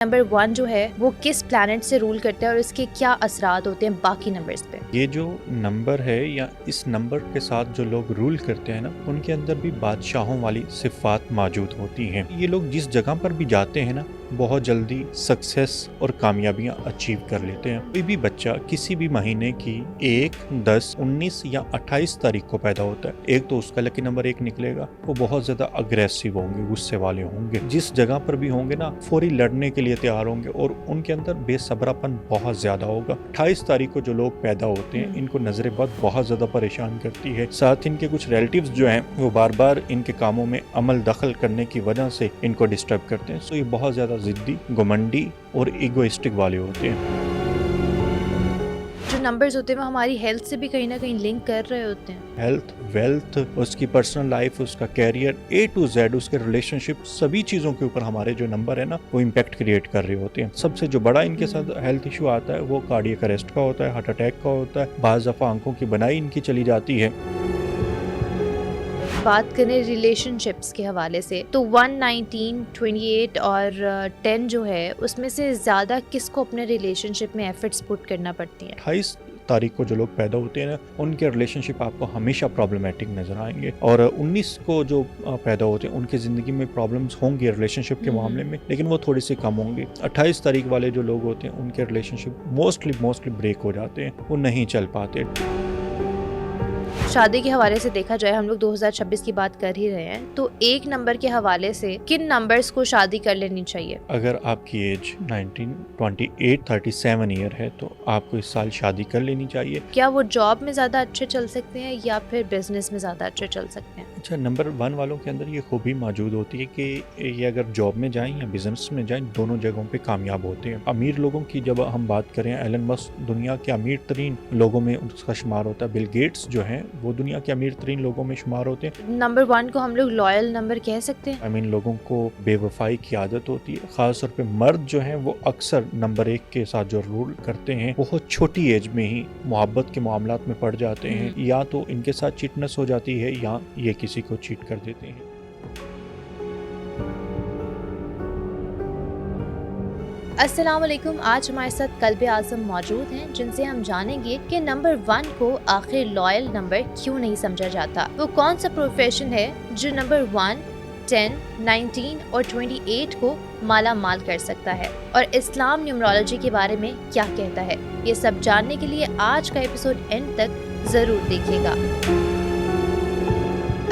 Number 1 जो है वो किस प्लैनेट से रूल करता है और इसके क्या असरात होते हैं बाकी नंबर्स पे। ये जो नंबर है या इस नंबर के साथ जो लोग रूल करते हैं ना, उनके अंदर भी बादशाहों वाली सिफात मौजूद होती हैं। ये लोग जिस जगह पर भी जाते हैं ना, बहुत जल्दी सक्सेस और कामयाबियां अचीव कर लेते हैं। कोई भी बच्चा किसी भी महीने की 1, 10, 19 या 28 तारीख को पैदा होता है, एक तो उसका लकी नंबर 1 निकलेगा। वो बहुत ज्यादा अग्रेसिव होंगे, गुस्से वाले होंगे, जिस जगह पर भी होंगे ना फौरी लड़ने के लिए तैयार होंगे और उनके अंदर बेसब्रापन बहुत ज्यादा होगा। 28 तारीख को जो लोग पैदा होते हैं, इनको नजर बद बहुत ज्यादा परेशान करती है। साथ इनके कुछ रिलेटिव्स जो हैं वो बार बार इनके कामों में अमल दखल करने की वजह से इनको डिस्टर्ब करते हैं। सो ये बहुत ज्यादा जिद्दी, घमंडी और इगोइस्टिक वाले होते हैं। जो नंबर्स होते हैं वो हमारी हेल्थ से भी कहीं ना कहीं लिंक कर रहे होते हैं। हेल्थ, वेल्थ, उसकी पर्सनल लाइफ, उसका कैरियर, A to Z, उसके रिलेशनशिप, सभी चीज़ों के ऊपर हमारे जो नंबर है ना वो इम्पैक्ट क्रिएट कर रहे होते हैं। सबसे जो बड़ा इनके साथ हेल्थ इशू आता है वो कार्डियक अरेस्ट का होता है, हार्ट अटैक का होता है। बाज़ दफ़ा आंखों की बनाई इनकी चली जाती है। बात करें रिलेशनशिप्स के हवाले से तो 119, 28 और 10 जो है उसमें से ज़्यादा किसको अपने रिलेशनशिप में एफर्ट्स पुट करना पड़ती हैं। 28 तारीख को जो लोग पैदा होते हैं ना, उनके रिलेशनशिप आपको हमेशा प्रॉब्लमेटिक नजर आएंगे। और 19 को जो पैदा होते हैं उनकी ज़िंदगी में प्रॉब्लम्स होंगी रिलेशनशिप के मामले में, लेकिन वो थोड़ी सी कम होंगी। 28 तारीख वाले जो लोग होते हैं उनके रिलेशनशिप मोस्टली ब्रेक हो जाते हैं, वो नहीं चल पाते। शादी के हवाले से देखा जाए, हम लोग 2026 की बात कर ही रहे हैं, तो एक नंबर के हवाले से किन नंबर्स को शादी कर लेनी चाहिए। अगर आपकी एज 19, 28, 37 ईयर है तो आपको इस साल शादी कर लेनी चाहिए। क्या वो जॉब में ज़्यादा अच्छे चल सकते हैं या फिर बिजनेस में ज़्यादा अच्छे चल सकते हैं। अच्छा, नंबर 1 वालों के अंदर ये खूबी मौजूद होती है कि ये अगर जॉब में जाएं या बिजनेस में जाएं, दोनों जगहों पे कामयाब होते हैं। अमीर लोगों की जब हम बात करें, एलन मस्क दुनिया के अमीर तरीन लोगों में उसका शुमार होता है। बिल गेट्स जो हैं वो दुनिया के अमीर तरीन लोगों में शुमार होते हैं। नंबर 1 को हम लोग लॉयल नंबर कह सकते हैं। आई मीन लोगों को बेवफाई की आदत होती है, खास तौर पे मर्द जो हैं वो अक्सर नंबर 1 के साथ जो रूल करते हैं बहुत छोटी एज में ही मोहब्बत के मामलात में पड़ जाते हैं। या तो इनके साथ चिटनेस हो जाती है या ये किसी को चीट कर देते हैं। अस्सलाम वालेकुम। आज हमारे साथ कल्ब आज़म मौजूद हैं जिनसे हम जानेंगे कि नंबर 1 को आखिर लॉयल नंबर क्यों नहीं समझा जाता। वो कौन सा प्रोफेशन है जो नंबर 1, 10, 19 और 28 को माला माल कर सकता है और इस्लाम न्यूमरोलॉजी के बारे में क्या कहता है। ये सब जानने के लिए आज का एपिसोड एंड तक ज़रूर देखिएगा।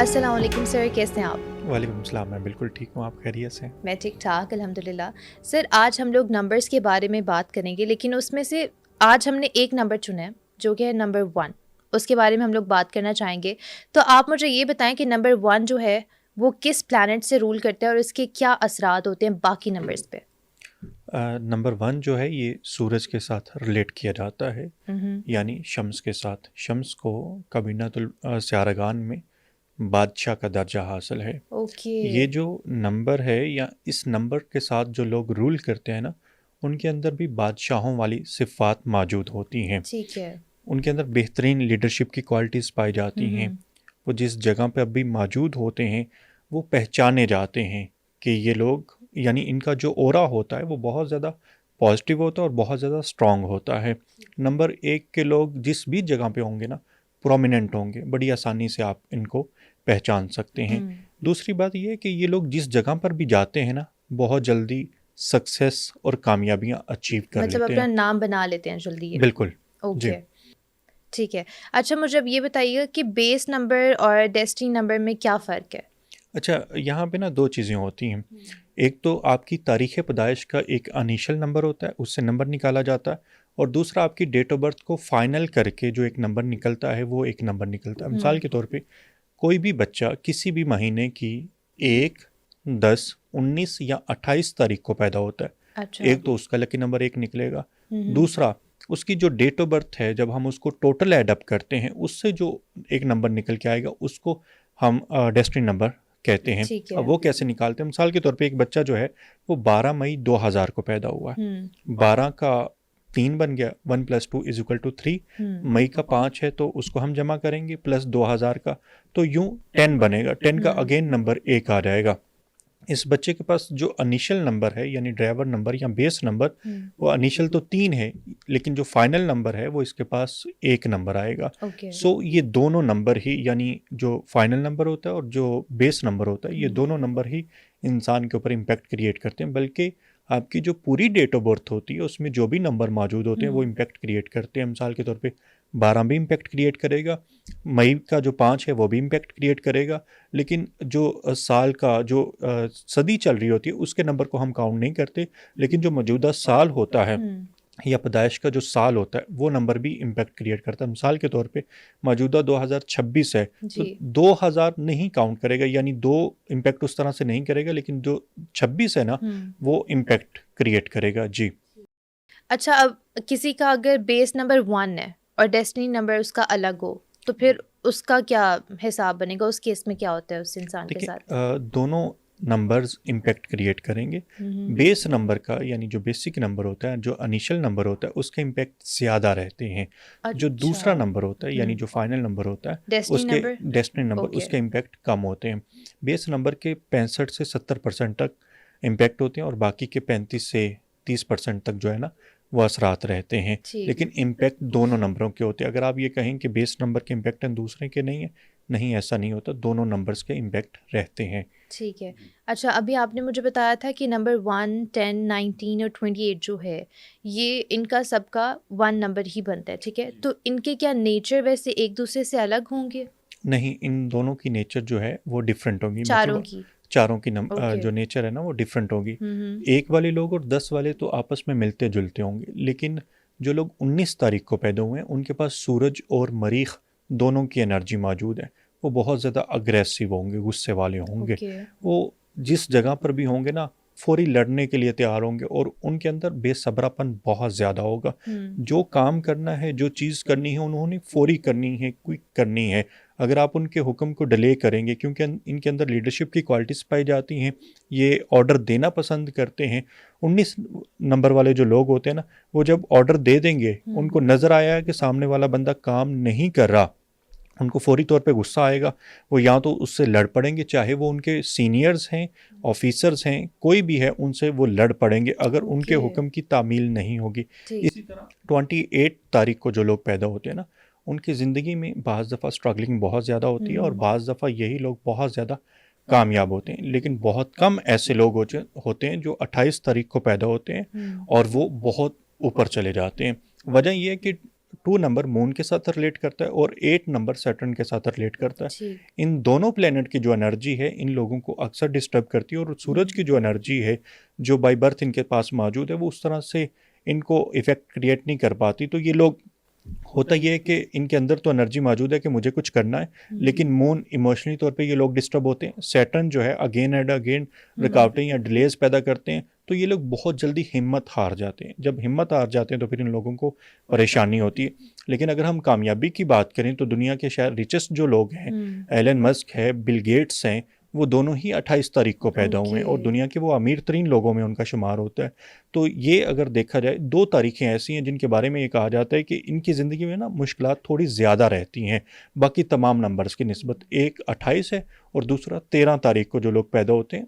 अस्सलाम वालेकुम सर, कैसे हैं आप। वालेकुम सलाम, मैं बिल्कुल ठीक हूँ, आप खैरियत से? मैं ठीक ठाक अल्हम्दुलिल्लाह। सर, आज हम लोग नंबर्स के बारे में बात करेंगे, लेकिन उसमें से आज हमने एक नंबर चुना है जो कि है नंबर 1। उसके बारे में हम लोग बात करना चाहेंगे। तो आप मुझे ये बताएं कि नंबर 1 जो है वो किस प्लैनेट से रूल करता है और इसके क्या असरात होते हैं बाकी नंबर्स पे। नंबर 1 जो है ये सूरज के साथ रिलेट किया जाता है, यानी शम्स के साथ। शम्स को काबिनातुल स्यारगान में बादशाह का दर्जा हासिल है। ये जो नंबर है या इस नंबर के साथ जो लोग रूल करते हैं ना, उनके अंदर भी बादशाहों वाली सिफात मौजूद होती हैं। ठीक है। उनके अंदर बेहतरीन लीडरशिप की क्वालिटीज़ पाई जाती हैं। वो जिस जगह पे अभी मौजूद होते हैं वो पहचाने जाते हैं कि ये लोग, यानी इनका जो ओरा होता है वो बहुत ज़्यादा पॉजिटिव होता है और बहुत ज़्यादा स्ट्रॉन्ग होता है। नंबर 1 के लोग जिस भी जगह पे होंगे ना, प्रोमिनेंट होंगे, बड़ी आसानी से आप इनको पहचान सकते हैं। दूसरी बात ये है कि ये लोग जिस जगह पर भी जाते हैं ना, बहुत जल्दी सक्सेस और कामयाबियां अचीव कर लेते हैं। मतलब अपना नाम बना लेते हैं जल्दी। बिल्कुल। ओके, ठीक है। अच्छा, मुझे अब ये बताइएगा कि बेस नंबर और डेस्टिनी नंबर में क्या फ़र्क है। अच्छा, यहाँ पे ना 2 चीज़ें होती हैं। एक तो आपकी तारीख़ पैदाइश का एक इनिशियल नंबर होता है, उससे नंबर निकाला जाता है, और दूसरा आपकी डेट ऑफ बर्थ को फाइनल करके जो एक नंबर निकलता है वो एक नंबर निकलता है। मिसाल के तौर पे कोई भी बच्चा किसी भी महीने की 1, 10, 19 या 28 तारीख को पैदा होता है। अच्छा। एक तो उसका लकी नंबर 1 निकलेगा। दूसरा उसकी जो डेट ऑफ बर्थ है, जब हम उसको टोटल एड अप करते हैं उससे जो एक नंबर निकल के आएगा उसको हम डेस्टिनी नंबर कहते हैं। अब वो कैसे निकालते हैं? मिसाल के तौर पे एक बच्चा जो है वो 12 मई 2000 को पैदा हुआ है। 12 का 3 बन गया, 1 + 2 = 3। मई का 5 है तो उसको हम जमा करेंगे प्लस 2000 का, तो यूं 10 बनेगा। 10 का अगेन नंबर 1 आ जाएगा। इस बच्चे के पास जो इनिशियल नंबर है यानी ड्राइवर नंबर या बेस नंबर, वो इनिशियल तो 3 है, लेकिन जो फाइनल नंबर है वो इसके पास 1 नंबर आएगा। ओके। सो ये दोनों नंबर ही, यानी जो फाइनल नंबर होता है और जो बेस नंबर होता है, ये दोनों नंबर ही इंसान के ऊपर इम्पैक्ट क्रिएट करते हैं। बल्कि आपकी जो पूरी डेट ऑफ बर्थ होती है उसमें जो भी नंबर मौजूद होते हैं वो इम्पैक्ट क्रिएट करते हैं। मिसाल के तौर पे 12 भी इम्पैक्ट क्रिएट करेगा, मई का जो 5 है वो भी इम्पैक्ट क्रिएट करेगा, लेकिन जो साल का जो सदी चल रही होती है उसके नंबर को हम काउंट नहीं करते, लेकिन जो मौजूदा साल होता है या पैदाइश का जो साल होता है वो नंबर भी इम्पैक्ट क्रिएट करता है। मिसाल के तौर पे मौजूदा 2026 है तो 2000 नहीं काउंट करेगा, यानी 2 इम्पैक्ट उस तरह से नहीं करेगा, लेकिन जो 26 है ना वो इम्पैक्ट क्रिएट करेगा। जी। अच्छा, अब किसी का अगर बेस नंबर 1 है और डेस्टिनी नंबर उसका अलग हो तो फिर उसका क्या हिसाब बनेगा? उस केस में क्या होता है उस इंसान के साथ? दोनों नंबर्स इम्पैक्ट क्रिएट करेंगे। बेस नंबर का यानी जो बेसिक नंबर होता है, जो इनिशियल नंबर होता है, उसके इम्पैक्ट ज़्यादा रहते हैं। जो दूसरा नंबर होता है यानी जो फाइनल नंबर होता है उसके डेस्टिनी नंबर उसके इम्पैक्ट कम होते हैं। बेस नंबर के 65 से 70% तक इम्पैक्ट होते हैं और बाकी के 35 से 30% तक जो है ना वो असरात रहते हैं। लेकिन इम्पैक्ट दोनों नंबरों के होते हैं। अगर आप ये कहें कि बेस नंबर के इम्पैक्ट हैं दूसरे के नहीं है, नहीं, ऐसा नहीं होता, दोनों नंबर्स के इम्पैक्ट रहते हैं। ठीक है। अच्छा, अभी आपने मुझे बताया था कि नंबर 1, 10, 19 और 28 जो है ये इनका सबका 1 नंबर ही बनता है, ठीक है? तो इनके क्या नेचर वैसे एक दूसरे से अलग होंगे? नहीं, इन दोनों की नेचर जो है वो डिफरेंट होगी। चारों की जो नेचर है ना वो डिफरेंट होगी। 1 वाले लोग और 10 वाले तो आपस में मिलते जुलते होंगे, लेकिन जो लोग 19 तारीख को पैदा हुए हैं उनके पास सूरज और मरीख दोनों की एनर्जी मौजूद है। वो बहुत ज़्यादा अग्रेसिव होंगे, गुस्से वाले होंगे। वो जिस जगह पर भी होंगे ना फौरी लड़ने के लिए तैयार होंगे और उनके अंदर बेसब्रापन बहुत ज़्यादा होगा। जो काम करना है, जो चीज़ करनी है, उन्होंने फौरी करनी है, क्विक करनी है। अगर आप उनके हुक्म को डिले करेंगे, क्योंकि इनके अंदर लीडरशिप की क्वालिटीज़ पाई जाती हैं, ये ऑर्डर देना पसंद करते हैं। 19 नंबर वाले जो लोग होते हैं ना, वो जब ऑर्डर दे देंगे, उनको नज़र आया कि सामने वाला बंदा काम नहीं कर रहा, उनको फौरी तौर पे गुस्सा आएगा। वो या तो उससे लड़ पड़ेंगे, चाहे वो उनके सीनियर्स हैं, ऑफिसर्स हैं, कोई भी है, उनसे वो लड़ पड़ेंगे अगर उनके हुक्म की तामील नहीं होगी। इसी तरह 28 तारीख को जो लोग पैदा होते हैं ना, उनकी ज़िंदगी में बाज़ दफ़ा स्ट्रगलिंग बहुत ज़्यादा होती है और बाज़ दफ़ा यही लोग बहुत ज़्यादा कामयाब होते हैं। लेकिन बहुत कम ऐसे लोग होते हैं जो 28 तारीख को पैदा होते हैं और वो बहुत ऊपर चले जाते हैं। वजह यह है कि 2 नंबर मून के साथ रिलेट करता है और 8 नंबर सैटर्न के साथ रिलेट करता है। इन दोनों प्लेनेट की जो एनर्जी है इन लोगों को अक्सर डिस्टर्ब करती है और सूरज की जो एनर्जी है जो बाय बर्थ इनके पास मौजूद है वो उस तरह से इनको इफेक्ट क्रिएट नहीं कर पाती। तो ये लोग, होता यह है कि इनके अंदर तो एनर्जी मौजूद है कि मुझे कुछ करना है, लेकिन मून इमोशनली तौर पे ये लोग डिस्टर्ब होते हैं। सैटर्न जो है अगेन एंड अगेन रुकावटें या डिलेज पैदा करते हैं, तो ये लोग बहुत जल्दी हिम्मत हार जाते हैं। जब हिम्मत हार जाते हैं तो फिर इन लोगों को परेशानी होती है। लेकिन अगर हम कामयाबी की बात करें तो दुनिया के शायद रिचेस्ट जो लोग हैं, एलन मस्क है, बिल गेट्स हैं, वो दोनों ही 28 तारीख को पैदा हुए हैं और दुनिया के वो अमीर तरीन लोगों में उनका शुमार होता है। तो ये अगर देखा जाए 2 तारीखें ऐसी हैं जिनके बारे में ये कहा जाता है कि इनकी ज़िंदगी में ना मुश्किलात थोड़ी ज़्यादा रहती हैं बाकी तमाम नंबर्स की निस्बत। एक 28 है और दूसरा 13 तारीख को जो लोग पैदा होते हैं।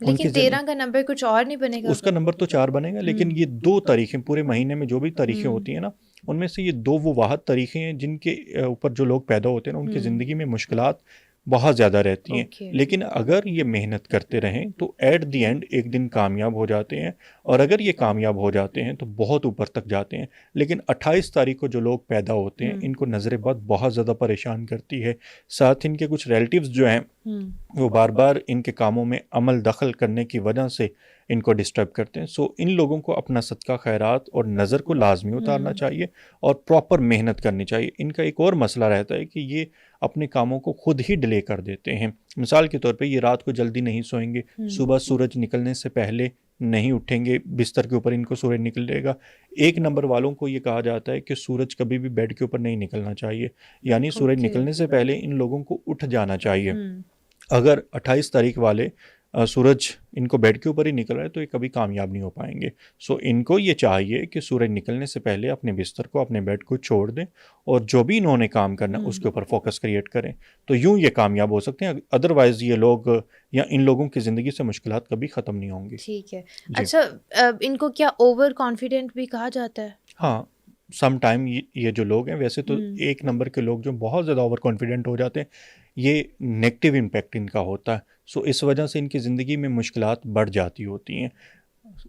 लेकिन 13 का नंबर कुछ और नहीं बनेगा? उसका नंबर तो 4 बनेगा, लेकिन ये 2 तारीखें पूरे महीने में जो भी तारीखें होती हैं ना, उनमें से ये 2 वो वाहद तारीखें हैं जिनके ऊपर जो लोग पैदा होते हैं ना उनकी ज़िंदगी में मुश्किलात बहुत ज़्यादा रहती हैं। लेकिन अगर ये मेहनत करते रहें तो एट द एंड एक दिन कामयाब हो जाते हैं, और अगर ये कामयाब हो जाते हैं तो बहुत ऊपर तक जाते हैं। लेकिन 28 तारीख को जो लोग पैदा होते हैं इनको नज़र बद बहुत ज़्यादा परेशान करती है। साथ इनके कुछ रिलेटिव्स जो हैं वो बार बार इनके कामों में अमल दखल करने की वजह से इनको डिस्टर्ब करते हैं। सो इन लोगों को अपना सदका खैरात और नज़र को लाजमी उतारना चाहिए और प्रॉपर मेहनत करनी चाहिए। इनका एक और मसला रहता है कि ये अपने कामों को खुद ही डिले कर देते हैं। मिसाल के तौर पे ये रात को जल्दी नहीं सोएंगे, सुबह सूरज निकलने से पहले नहीं उठेंगे, बिस्तर के ऊपर इनको सूरज निकलेगा। 1 नंबर वालों को ये कहा जाता है कि सूरज कभी भी बेड के ऊपर नहीं निकलना चाहिए, यानी सूरज निकलने से पहले इन लोगों को उठ जाना चाहिए। अगर 28 तारीख वाले सूरज इनको बेड के ऊपर ही निकल रहा है तो ये कभी कामयाब नहीं हो पाएंगे। सो इनको ये चाहिए कि सूरज निकलने से पहले अपने बिस्तर को, अपने बेड को छोड़ दें और जो भी इन्होंने काम करना है उसके ऊपर फोकस क्रिएट करें, तो यूं ये कामयाब हो सकते हैं। अदरवाइज ये लोग या इन लोगों की ज़िंदगी से मुश्किलात कभी ख़त्म नहीं होंगी। ठीक है। जी अच्छा, इनको क्या ओवर कॉन्फिडेंट भी कहा जाता है? हाँ, सम टाइम ये जो लोग हैं, वैसे तो एक नंबर के लोग जो बहुत ज़्यादा ओवर कॉन्फिडेंट हो जाते हैं, ये नेगेटिव इम्पैक्ट इनका होता है। सो इस वजह से इनकी ज़िंदगी में मुश्किलात बढ़ जाती होती हैं।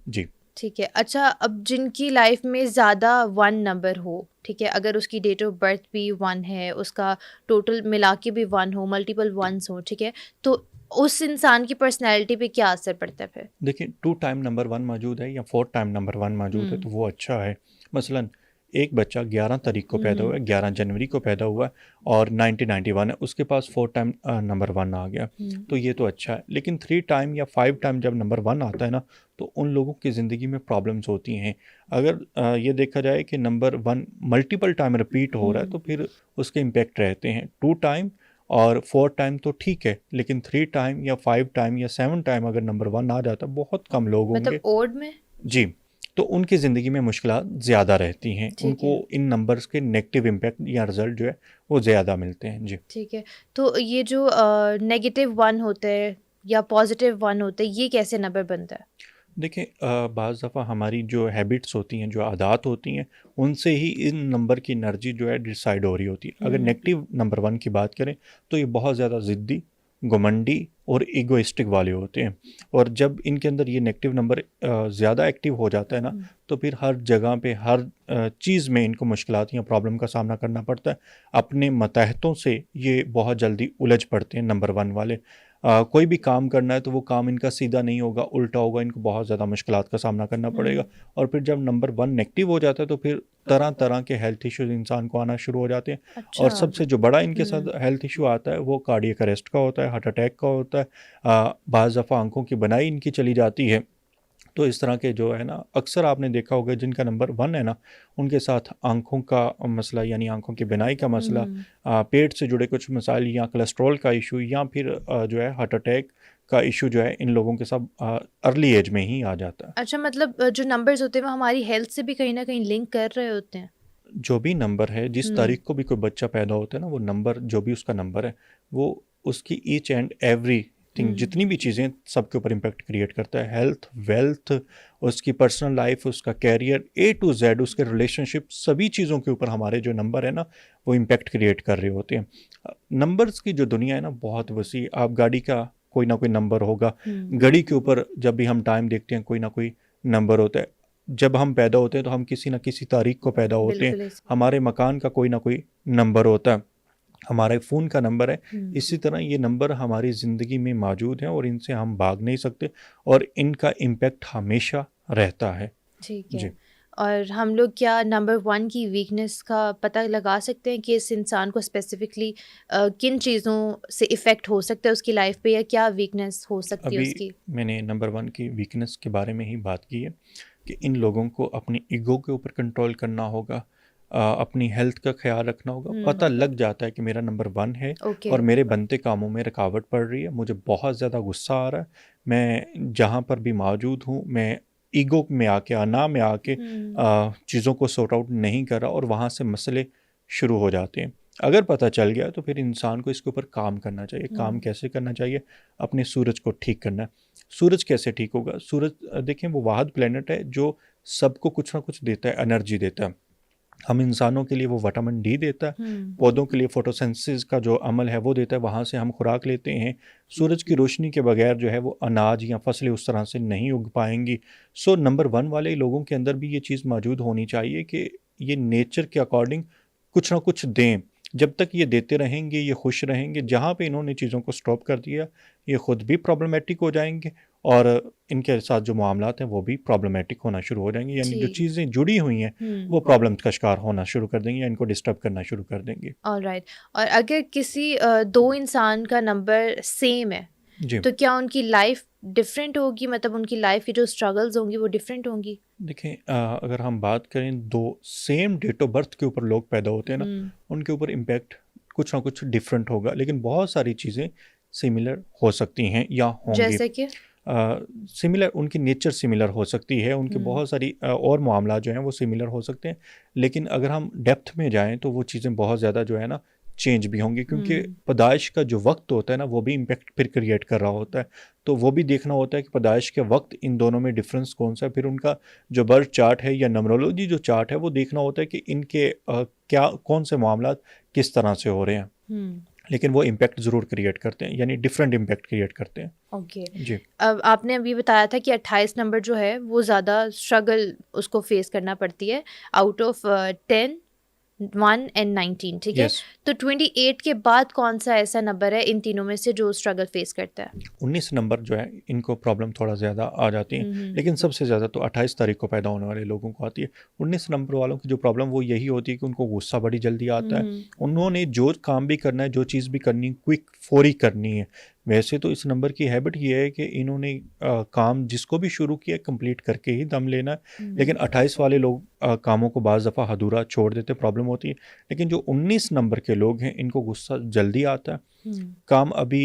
जी ठीक है। अच्छा, अब जिनकी लाइफ में ज़्यादा 1 नंबर हो, ठीक है, अगर उसकी डेट ऑफ बर्थ भी 1 है, उसका टोटल मिला के भी 1 हो, मल्टीपल 1s हो, ठीक है, तो उस इंसान की पर्सनैलिटी पे क्या असर पड़ता है फिर? देखिए, 2 टाइम नंबर 1 मौजूद है या 4 टाइम नंबर 1 मौजूद है तो वो अच्छा है। मसलन एक बच्चा 11 तारीख को पैदा हुआ है, 11 जनवरी को पैदा हुआ है और 1991 है, उसके पास 4 टाइम नंबर 1 आ गया, तो ये तो अच्छा है। लेकिन 3 टाइम या 5 टाइम जब नंबर 1 आता है ना, तो उन लोगों की ज़िंदगी में प्रॉब्लम्स होती हैं। अगर ये देखा जाए कि नंबर 1 मल्टीपल टाइम रिपीट हो रहा है तो फिर उसके इम्पैक्ट रहते हैं। 2 टाइम और 4 टाइम तो ठीक है, लेकिन 3 टाइम या 5 टाइम या 7 टाइम अगर नंबर 1 आ जाता है, बहुत कम लोग होंगे। मतलब ओड में? जी, तो उनकी ज़िंदगी में मुश्किलात ज़्यादा रहती हैं। ठीक उनको है। इन नंबर्स के नेगेटिव इम्पैक्ट या रिज़ल्ट जो है वो ज़्यादा मिलते हैं। जी। ठीक है। तो ये जो नेगेटिव 1 होता है या पॉजिटिव 1 होता है, ये कैसे नंबर बनता है? देखिए, बाज़ दफ़ा हमारी जो हैबिट्स होती हैं, जो आदत होती हैं, उनसे ही इन नंबर की एनर्जी जो है डिसाइड हो रही होती है। अगर नेगेटिव नंबर 1 की बात करें तो ये बहुत ज़्यादा ज़िद्दी, घमंडी और ईगोइस्टिक वाले होते हैं। और जब इनके अंदर ये नेगेटिव नंबर ज़्यादा एक्टिव हो जाता है ना, तो फिर हर जगह पे हर चीज़ में इनको मुश्किलात या प्रॉब्लम का सामना करना पड़ता है। अपने मतहतों से ये बहुत जल्दी उलझ पड़ते हैं नंबर 1 वाले। कोई भी काम करना है तो वो काम इनका सीधा नहीं होगा, उल्टा होगा, इनको बहुत ज़्यादा मुश्किलात का सामना करना पड़ेगा। और फिर जब नंबर 1 नेगेटिव हो जाता है तो फिर तरह तरह के हेल्थ इश्यूज इंसान को आना शुरू हो जाते हैं। अच्छा। और सबसे जो बड़ा इनके साथ हेल्थ इशू आता है वो कार्डियक अरेस्ट का होता है, हार्ट अटैक का होता है। बाज़ दफ़ा आंखों की बनाई इनकी चली जाती है। तो इस तरह के जो है ना, अक्सर आपने देखा होगा जिनका नंबर 1 है ना, उनके साथ आंखों का मसला यानी आंखों की बिनाई का मसला, पेट से जुड़े कुछ मसाइल या कोलेस्ट्रॉल का इशू या फिर जो है हार्ट अटैक का इशू जो है इन लोगों के सब अर्ली एज में ही आ जाता है। अच्छा, मतलब जो नंबर्स होते हैं वो हमारी हेल्थ से भी कहीं ना कहीं लिंक कर रहे होते हैं? जो भी नंबर है, जिस तारीख को भी कोई बच्चा पैदा होता है ना, वो नंबर जो भी उसका नंबर है वो उसकी ईच एंड एवरी थिंग, जितनी भी चीज़ें, सबके ऊपर इम्पैक्ट क्रिएट करता है। हेल्थ, वेल्थ, उसकी पर्सनल लाइफ, उसका कैरियर, ए टू जेड, उसके रिलेशनशिप, सभी चीज़ों के ऊपर हमारे जो नंबर है ना वो इम्पैक्ट क्रिएट कर रहे होते हैं। नंबर्स की जो दुनिया है ना बहुत वसी। आप गाड़ी का कोई ना कोई नंबर होगा, घड़ी के ऊपर जब भी हम टाइम देखते हैं कोई ना कोई नंबर होता है। जब हम पैदा होते हैं तो हम किसी ना किसी तारीख को पैदा होते हैं। बिल्कुल ऐसे। हमारे मकान का कोई ना कोई नंबर होता है, हमारे फ़ोन का नंबर है। इसी तरह ये नंबर हमारी ज़िंदगी में मौजूद हैं और इनसे हम भाग नहीं सकते और इनका इम्पैक्ट हमेशा रहता है। ठीक जी। है। और हम लोग क्या नंबर 1 की वीकनेस का पता लगा सकते हैं कि इस इंसान को स्पेसिफिकली किन चीज़ों से इफ़ेक्ट हो सकता है उसकी लाइफ पे, या क्या वीकनेस हो सकती है अभी उसकी? मैंने नंबर 1 की वीकनेस के बारे में ही बात की है कि इन लोगों को अपनी ईगो के ऊपर कंट्रोल करना होगा, अपनी हेल्थ का ख्याल रखना होगा। पता लग जाता है कि मेरा नंबर 1 है ओके। और मेरे बनते कामों में रुकावट पड़ रही है, मुझे बहुत ज़्यादा गुस्सा आ रहा है, मैं जहाँ पर भी मौजूद हूँ मैं ईगो में आके, अना में आके चीज़ों को सॉर्ट आउट नहीं कर रहा और वहाँ से मसले शुरू हो जाते हैं। अगर पता चल गया तो फिर इंसान को इसके ऊपर काम करना चाहिए। काम कैसे करना चाहिए? अपने सूरज को ठीक करना है। सूरज कैसे ठीक होगा? सूरज देखें, वो वाहिद प्लेनेट है जो सबको कुछ ना कुछ देता है, एनर्जी देता है। हम इंसानों के लिए वो विटामिन डी देता है, पौधों के लिए फोटोसिंथेसिस का जो अमल है वो देता है, वहाँ से हम खुराक लेते हैं। सूरज की रोशनी के बगैर जो है वो अनाज या फसलें उस तरह से नहीं उग पाएंगी। सो नंबर 1 वाले लोगों के अंदर भी ये चीज़ मौजूद होनी चाहिए कि ये नेचर के अकॉर्डिंग कुछ ना कुछ दें। जब तक ये देते रहेंगे ये खुश रहेंगे। जहाँ पे इन्होंने चीज़ों को स्टॉप कर दिया ये ख़ुद भी प्रॉब्लमेटिक हो जाएंगे और इनके साथ जो मामलात हैं वो भी प्रॉब्लमेटिक होना शुरू हो जाएंगे। यानी जो जी। चीज़ें जुड़ी हुई हैं वो प्रॉब्लम्स का शिकार होना शुरू कर देंगे या इनको डिस्टर्ब करना शुरू कर देंगे। ऑलराइट। और अगर किसी 2 इंसान का नंबर सेम है, जी तो क्या उनकी लाइफ डिफरेंट होगी? मतलब उनकी लाइफ की जो स्ट्रगल्स होंगी वो डिफरेंट होंगी? देखें, अगर हम बात करें 2 सेम डेट ऑफ बर्थ के ऊपर लोग पैदा होते हैं ना, उनके ऊपर इम्पैक्ट कुछ ना कुछ डिफरेंट होगा, लेकिन बहुत सारी चीज़ें सिमिलर हो सकती हैं या होंगी। जैसे कि सिमिलर, उनकी नेचर सिमिलर हो सकती है, उनके बहुत सारी और मामला जो हैं वो सिमिलर हो सकते हैं, लेकिन अगर हम डेप्थ में जाएं तो वो चीज़ें बहुत ज़्यादा जो है ना चेंज भी होंगी, क्योंकि पैदाइश का जो वक्त होता है ना वो भी इम्पेक्ट फिर क्रिएट कर रहा होता है। तो वो भी देखना होता है कि पैदाइश के वक्त इन दोनों में डिफरेंस कौन सा है, फिर उनका जो बर्थ चार्ट है या नंबरोलॉजी जो चार्ट है वो देखना होता है कि इनके क्या कौन से मामला किस तरह से हो रहे हैं, लेकिन वो इम्पैक्ट ज़रूर क्रिएट करते हैं, यानी डिफरेंट इम्पैक्ट क्रिएट करते हैं। ओके जी। अब आपने अभी बताया था कि 28 नंबर जो है वो ज़्यादा स्ट्रगल उसको फेस करना पड़ती है आउट ऑफ 10, 1 एंड 19, ठीक है। Yes. तो 28 के बाद कौन सा ऐसा नंबर है इन तीनों में से जो स्ट्रगल फेस करता है? 19 नंबर जो है इनको प्रॉब्लम थोड़ा ज़्यादा आ जाती है, लेकिन सबसे ज़्यादा तो 28 तारीख को पैदा होने वाले लोगों को आती है। 19 नंबर वालों की जो प्रॉब्लम वो यही होती है कि उनको गुस्सा बड़ी जल्दी आता है। उन्होंने जो काम भी करना है, जो चीज़ भी करनी है, क्विक फौरी करनी है। वैसे तो इस नंबर की हैबिट ये है कि इन्होंने काम जिसको भी शुरू किया कंप्लीट करके ही दम लेना है, लेकिन 28 वाले लोग कामों को बाज़ दफ़ा अधूरा छोड़ देते, प्रॉब्लम होती है। लेकिन जो 19 नंबर के लोग हैं इनको गुस्सा जल्दी आता है, काम अभी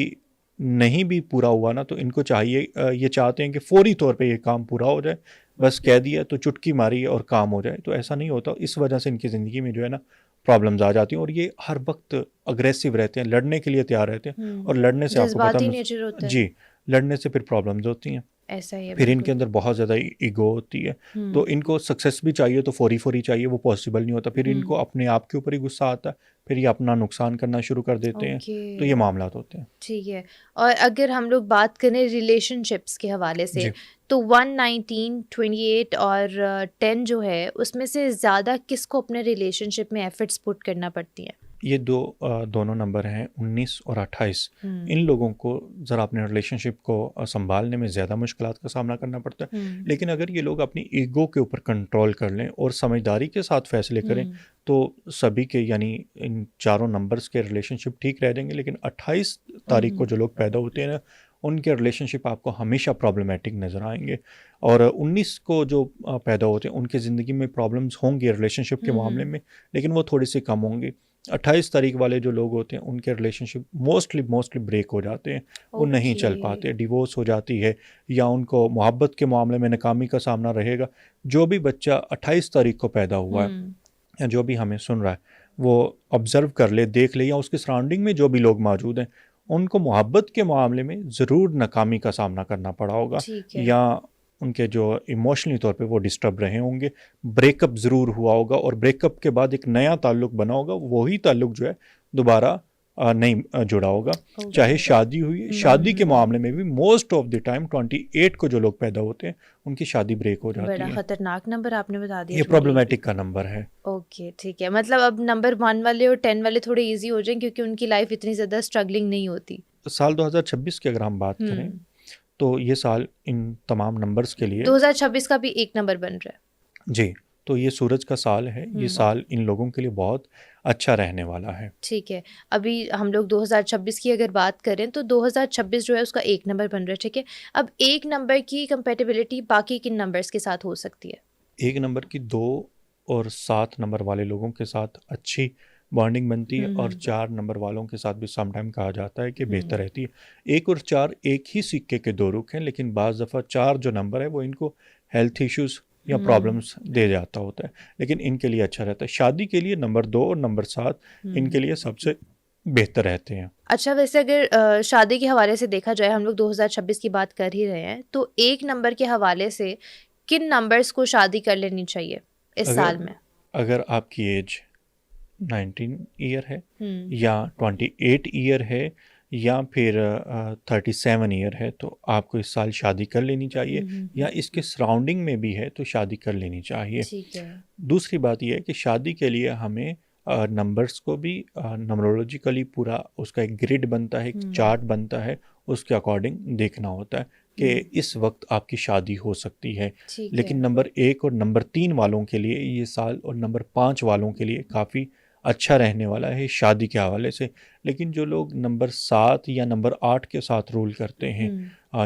नहीं भी पूरा हुआ ना तो इनको चाहिए, ये चाहते हैं कि फौरी तौर पे ये काम पूरा हो जाए, बस कह दिया तो चुटकी मारी और काम हो जाए। तो ऐसा नहीं होता, इस वजह से इनकी ज़िंदगी में जो है ना प्रॉब्लम्स आ जाती हैं, और ये हर वक्त अग्रेसिव रहते हैं, लड़ने के लिए तैयार रहते हैं, और लड़ने से आपको पता नेचर होता है। जी, लड़ने से फिर प्रॉब्लम्स होती हैं, ऐसा ही है, फिर इनके अंदर बहुत ज़्यादा ईगो होती है। तो इनको सक्सेस भी चाहिए तो फौरी फौरी चाहिए, वो पॉसिबल नहीं होता। फिर इनको अपने आप के ऊपर ही गुस्सा आता है, फिर ये अपना नुकसान करना शुरू कर देते हैं। तो ये मामला होते हैं। ठीक है। और अगर हम लोग बात करें रिलेशनशिप्स के हवाले से, तो 19, 28 और 10 जो है उसमें से ज़्यादा किसको अपने रिलेशनशिप में एफर्ट्स पुट करना पड़ती हैं? ये दोनों नंबर हैं 19 और 28। इन लोगों को ज़रा अपने रिलेशनशिप को संभालने में ज़्यादा मुश्किलात का सामना करना पड़ता है, लेकिन अगर ये लोग अपनी ईगो के ऊपर कंट्रोल कर लें और समझदारी के साथ फैसले करें तो सभी के, यानी इन चारों नंबर्स के रिलेशनशिप ठीक रह जाएंगे। लेकिन 28 तारीख को जो लोग पैदा होते हैं ना उनके रिलेशनशिप आपको हमेशा प्रॉब्लमेटिक नज़र आएंगे, और 19 को जो पैदा होते हैं उनकी ज़िंदगी में प्रॉब्लम्स होंगी रिलेशनशिप के मामले में, लेकिन वो थोड़ी सी कम होंगी। 28 तारीख वाले जो लोग होते हैं उनके रिलेशनशिप मोस्टली ब्रेक हो जाते हैं, वो नहीं चल पाते, डिवोर्स हो जाती है, या उनको मोहब्बत के मामले में नाकामी का सामना रहेगा। जो भी बच्चा 28 तारीख को पैदा हुआ है या जो भी हमें सुन रहा है वो ऑब्ज़र्व कर ले, देख ले, या उसके सराउंडिंग में जो भी लोग मौजूद हैं उनको मोहब्बत के मामले में ज़रूर नाकामी का सामना करना पड़ा होगा, या उनके जो इमोशनली तौर पे वो डिस्टर्ब रहे होंगे, ब्रेकअप ज़रूर हुआ होगा, और ब्रेकअप के बाद एक नया ताल्लुक़ बना होगा, वही ताल्लुक़ जो है दोबारा नहीं जुड़ा होगा, चाहे शादी हुई। शादी के मामले में भी मोस्ट ऑफ द टाइम 28 को जो लोग पैदा होते हैं उनकी शादी ब्रेक हो जाती है। बड़ा खतरनाक नंबर आपने बता दिया, ये प्रॉब्लमेटिक का नंबर है। ओके, ठीक है। मतलब अब नंबर 1 वाले और 10 वाले थोड़े इजी हो जाएं क्योंकि उनकी लाइफ इतनी ज़्यादा स्ट्रगलिंग नहीं होती। तो साल 2026 की अगर हम बात करें तो ये साल इन तमाम नंबर्स के लिए 2026 का भी एक नंबर बन रहा है। जी, तो ये सूरज का साल है, ये साल इन लोगों के लिए बहुत अच्छा रहने वाला है। ठीक है। अभी हम लोग 2026 की अगर बात करें तो 2026 जो है उसका एक नंबर बन रहा है, ठीक है। अब एक नंबर की कंपैटिबिलिटी बाकी किन नंबर्स के साथ हो सकती है? एक नंबर की 2 और 7 नंबर वाले लोगों के साथ अच्छी बॉन्डिंग बनती है, और 4 नंबर वालों के साथ भी समटाइम कहा जाता है कि बेहतर रहती है। 1 और 4 एक ही सिक्के के दो रुख हैं, लेकिन बाज़ दफ़ा 4 जो नंबर है वो इनको हेल्थ इश्यूज़ या प्रॉब्लम्स दे जाता होता है, लेकिन इनके लिए अच्छा रहता है। शादी के लिए नंबर 2 और नंबर 7 इनके लिए सबसे बेहतर रहते हैं। अच्छा, वैसे अगर शादी के हवाले से देखा जाए, हम लोग 2026 की बात कर ही रहे हैं, तो एक नंबर के हवाले से किन नंबर्स को शादी कर लेनी चाहिए इस साल में? अगर आपकी एज 19 ईयर है या 28 ईयर है या फिर 37 ईयर है तो आपको इस साल शादी कर लेनी चाहिए, या इसके सराउंडिंग में भी है तो शादी कर लेनी चाहिए। ठीक है। दूसरी बात यह है कि शादी के लिए हमें नंबर्स को भी नंबरोलॉजिकली पूरा उसका एक ग्रिड बनता है, एक चार्ट बनता है, उसके अकॉर्डिंग देखना होता है कि इस वक्त आपकी शादी हो सकती है। लेकिन नंबर 1 और नंबर 3 वालों के लिए ये साल, और नंबर 5 वालों के लिए काफ़ी अच्छा रहने वाला है शादी के हवाले से। लेकिन जो लोग नंबर 7 या नंबर 8 के साथ रूल करते हैं,